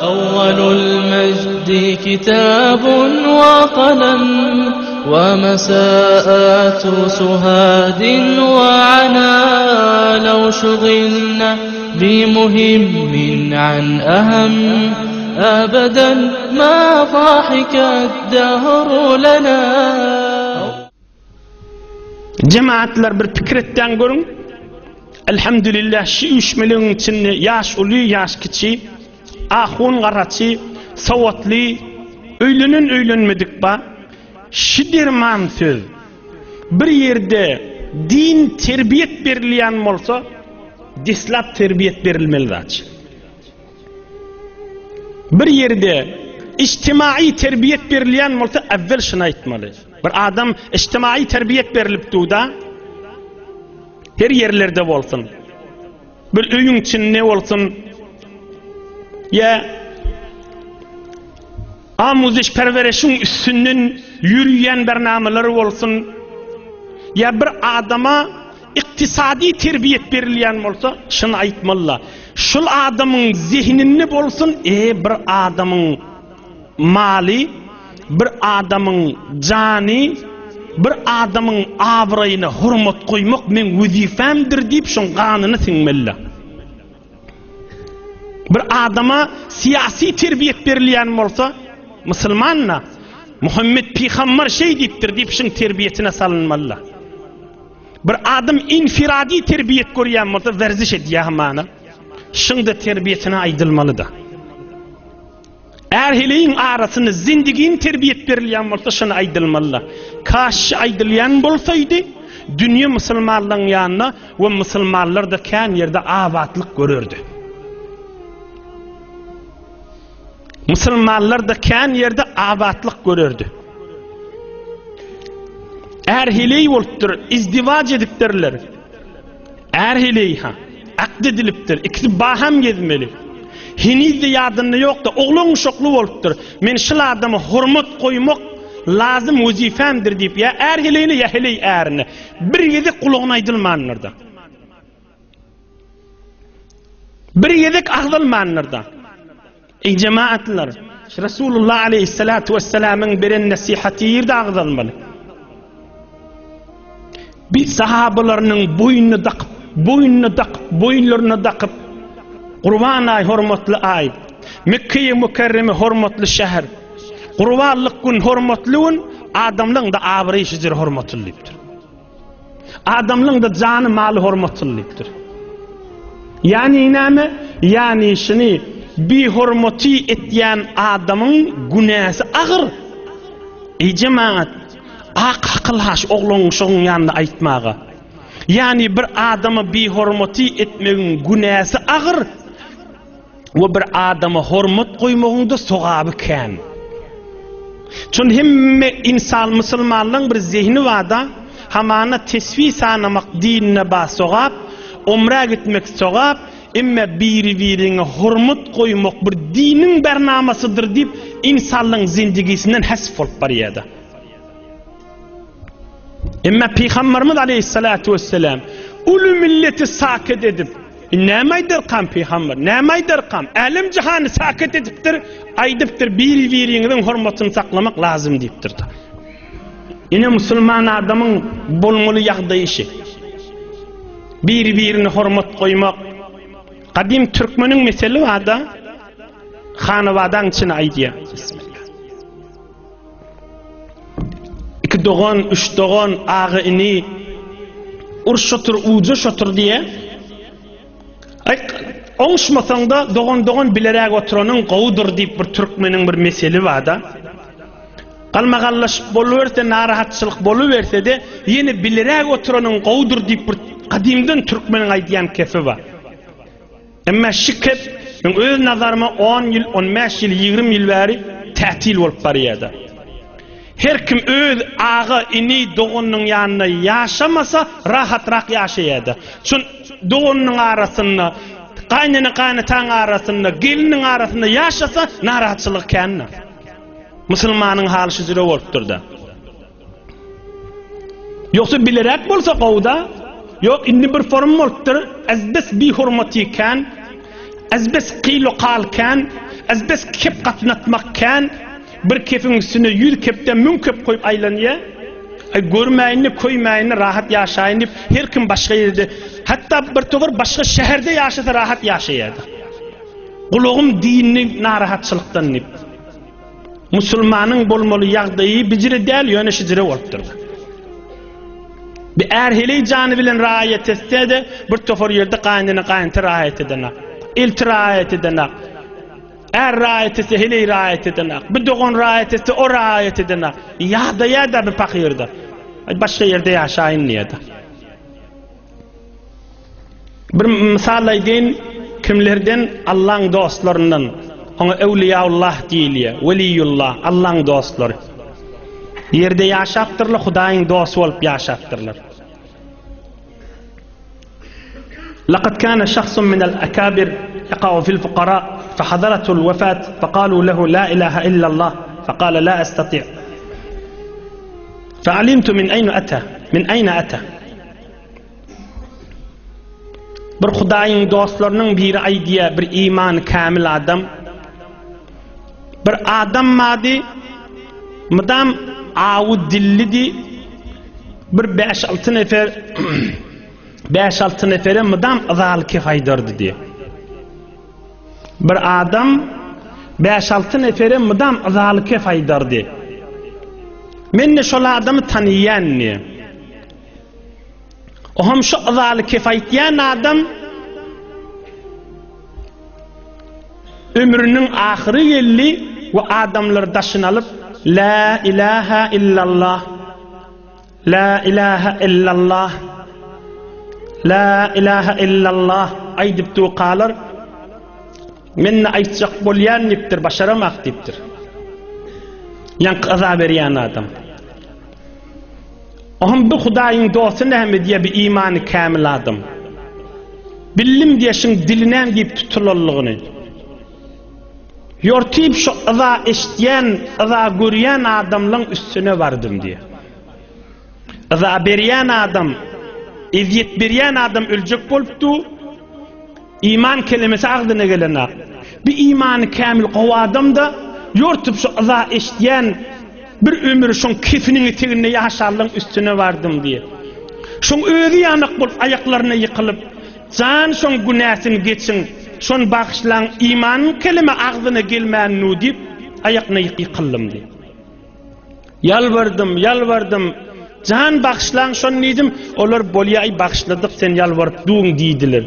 أول المجد كتاب وقلم ومساءات سهاد وعنا لو شغلنا بمهم عن أهم أبدا ما ضحك الدهر لنا. Cemaatler bir fikretten görün. Elhamdülillah şu 3 milyon içinde yaş ulu yaş kiçi, ahun garaçı, savatlı, öylünmedik ba. Şidirman söz. Bir yerde din terbiyet berilyen olsa, dislap terbiyet berilmeli. Bir yerde içtimai terbiyet berilyen olsa, evvel şuna etmeli. Bir adam içtimai terbiyet berilip da, her yerlerde olsun. Bir öyün için ne olsun? Ya amuziş pervereşin üstünün yürüyen bernameleri olsun. Ya bir adama iktisadi terbiyet berilyen olsa şunu aytmalı. Şul adamın zihnini bolsun, bir adamın mali, bir adamın cani, bir adamın avrayını hurmat koymak men vazifemdir deyip şun kanını sinmeli. Bir adama siyasi terbiyet berilyen olsa, Müslümanla Muhammed Peygamber şey deyip şun terbiyetine salınmalı. Bir adam infiradi terbiyet koruyan olsa verziş ediyahmana, şun da terbiyetine aydılmalı da. Erheleyin arasını zindigin terbiyet berilyen olsa şuna aydılmalı. Karşı aydılyan bolsaydı, dünya Müslümanların yanına ve Müslümanlar da kan yerde avatlık görürdü. Müslümanlar da kan yerde avatlık görürdü. Erheleyi oluptur, izdivac ediptirler. Erheleyi akd ediliptir, ikisi baham gezmeli. Henüz de yadında yok da oğlun şoklu oluptur. Men şıl adamı hurmat koymak lazım vazifemdir deyip ya erheleyini ya heley erini. Bir yedik kuluğuna aydılmanırda. Bir yedik ağdılmanırda. Ey cemaatler, Resulullah aleyhissalatu vesselam'ın birin nasihati yerde ağdılmalı. Bir sahabalarının boyunlarını takıp Kurban ay hormatlı ay, Mekke-i Mükerreme hormatlı şehir, Kurbanlık gün hormatlıın, adamlığın da avrayışıcır hormatlıdır. Adamlığın da canı malı hormatlıdır. Yani inanı, yani şunu bir hormati etyen adamın günahı ağır. Ey cemaat, akılhaş oğlun şoğun yanında aytmağa. Yani bir adamı bir hormati etmeğin günahı ağır. Ve bir adama hormat koymağında soğabı kan. Çünkü hem insan Müslümanlığın bir zihni var da hamana tesvi sanamak dinine bağ soğab, umra gitmek soğab, emme birine hormat koymak bir dinin bernamasıdır deyip insanlığın zindagisinden hasf olup bariyada. Emme Peygamberimiz aleyhissalatu vesselam ulu milleti sakit edip Nämädir kam Peygamber? Nämädir kam? Alim cihanı sakit ediptir, aydıptır, biri-birinin hormatını saklamak lazım deyiptir. Yine Müslüman adamın bolmalı yağdayışı. Biri-birini hormat koymak. Kadim Türkmenin meseli var da, Hanıvadan için aydiya. Bismillah. 2 doğan, 3 doğan, ağı ini, urşotur, ucu şotur diye, Onşmasan da doğan bilerek oturanın qoğudur deyip bir Türkmenin bir meseli var da. Kalmağallaş boluverse, narahatçılık boluverse de yine bilerek oturanın qoğudur deyip bir kadimden Türkmenin aydiyan kefi var. Ama şikep, öz nazarıma 10 yıl, 15 yıl, 20 yıl veri tətil olup bariyada. Her kim öz ağı ini doğunun yanına yaşamasa rahat yaşayada. Çünkü doğunun arasında kaynatan arasında, gelinin arasında yaşasa narahatçılık kendine. Müslümanın hali şu zire oluptur da. Yoksa bilerek bolsa qovda, yok indi bir form oluptur, azbes bir hurmatiken, azbes qilu qalken, az bes kep qatnatmakkan bir kepin üstüne 100 kepten 1000 kep koyup aylanya görmeyini koymayını rahat yaşayın dip her kim başka yerde hatta bir tovar başka şehirde yaşasa rahat yaşayadı. Kulağım dinini narahatçılıktan dip Müslümanın bolmalı yağdayı bicire değil yönüşicire olupdur. Bir erheli canı bilen raayet etse de bir tovar yerde kaynatı raayet edene. İlti raayet edene. Raayet etse hele raayet edene. Bir doğun raayet etse o raayet edene. Yağdaya da bir pakirde. Başka yerde yaşayın niyede. Bir misal aydeyin kimlerden Allah'ın dostlarının ona evliyaullah deyiliye, veliyullah, Allah'ın dostları. Yerde yaşaptırlar, Hudayın dostu olup yaşaptırlar. لقد كان شخص من الأكابر يقع في الفقراء فحضرته الوفاة فقالوا له لا إله إلا الله فقال لا أستطيع فعلمت من أين أتى bir Hudayın dostlarının biri aydiye bir iman kamil adam bir adam madi madam avu dillidi bir 5-6 nefer 5-6 nefere madam azalki faydardı diye bir adam 5-6 nefere madam azalki faydardı men de şol adamı tanıyan ne oham şu azalki faydayan adam ömrünün ahiri yelli ve adamlar daşın alıp la ilahe illallah la ilahe illallah la ilahe illallah aydip tu qalar men aytacak bolyan niptir başaramak diptir yan qaza beriyan adam oham bu Hudayın dostu näme diye bir imanı kamil adam billim diye şun dilinden deyip tutulurluğunu yortip şu aza eştiyen aza görüyen adamların üstüne vardım diye aza beriyan adam eziyet beriyan adam ölecek boluptu iman kelimesi ağzına gelene bir imanı kamil qova adam da yortip şu aza eştiyen bir ömür şun kefinin eteğine yaşarlığın üstüne vardım diye şun özü yanık bolup ayaklarına yıkılıp can şun günahsını geçsin şun bağışlan iman kelime ağzına gelmeyen nu deyip ayakına yıkıldım diye yalvardım can bağışlan şun neydim olar bolyay bağışladık sen yalvarıp duğun deydiler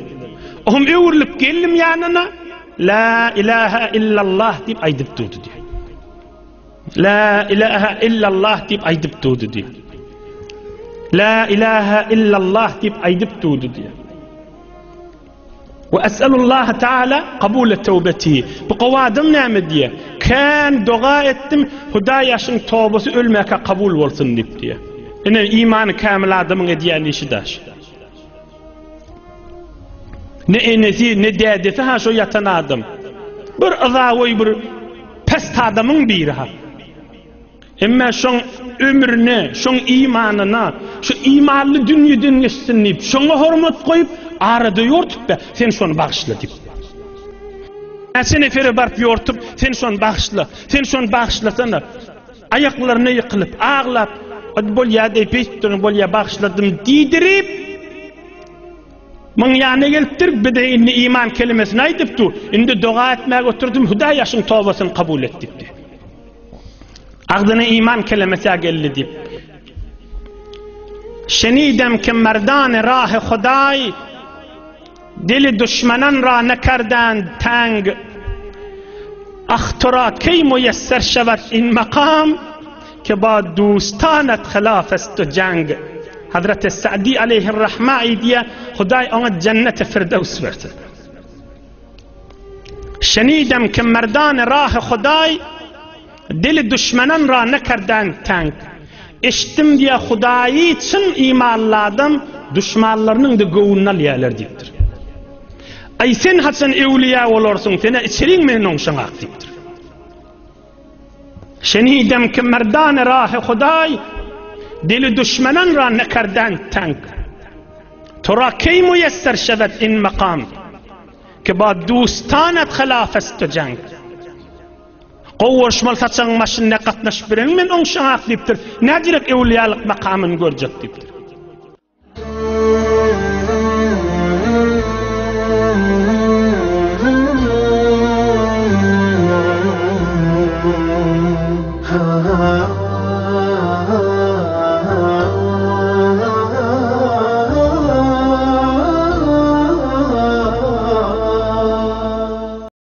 ohum öğürlüp geldim yanına la ilahe illallah deyip aydıp durdu diye la ilahe illallah deyip aydıp durdu diye la ilahe illallah deyip aydıp durdu diye وأسأل الله تعالى قبول توبته بقوادم نعم diye kan dua ettim Hudayasın tövbesi ölmeke kabul olsun deyip diye yani imanı kamil adamın ediyen işi daş ne enesi ne dedesi ha şu yatan adam bir azavoy bir pest adamın biri ha ama şun ömrüne şun imanına şu imanlı dünyadan geçsin deyip şuna hürmet koyup arada yortup be sen şunu bağışla deyip sen efere barıp yortup sen şunu bağışlasana ayaklarına yıkılıp ağlap bolya deyip ettirin bolya bağışladım deydirip Mun yana geliptir bir de iman kelimesini aydıptu indi dua etmeye oturdum Hudayasın tövbesini kabul ettik diye ağzına iman kelimesi geldi deyip şenidem ki merdan rah Huday dili düşmanın ra nekardan tang اخترا کی میسر شود این مقام که با دوستانت خلاف است و جنگ حضرت سعدی علیه الرحمه ایدیه خدای آن جنت فردوس برد شنیدم که مردان راه خدای دل دشمنان را نکردند تنگ اشتم diye خدایی için imanladım düşmanlarının da göğününe liyalar deyiptir. Ay sen hasan evliya olursun sene içerin men onşan aktiftir. Şenidem ki merdan rah Huday dil düşmanın ra nekardan tank. Tora ki müyesser şevet in makam ki ba دوستانت خلاف است جنگ. Oğurşmal saçan maşinine katnaşıp biren men oň şaňak diýipdir. Nädirek ewliýalyk makamyny görjek diýipdir.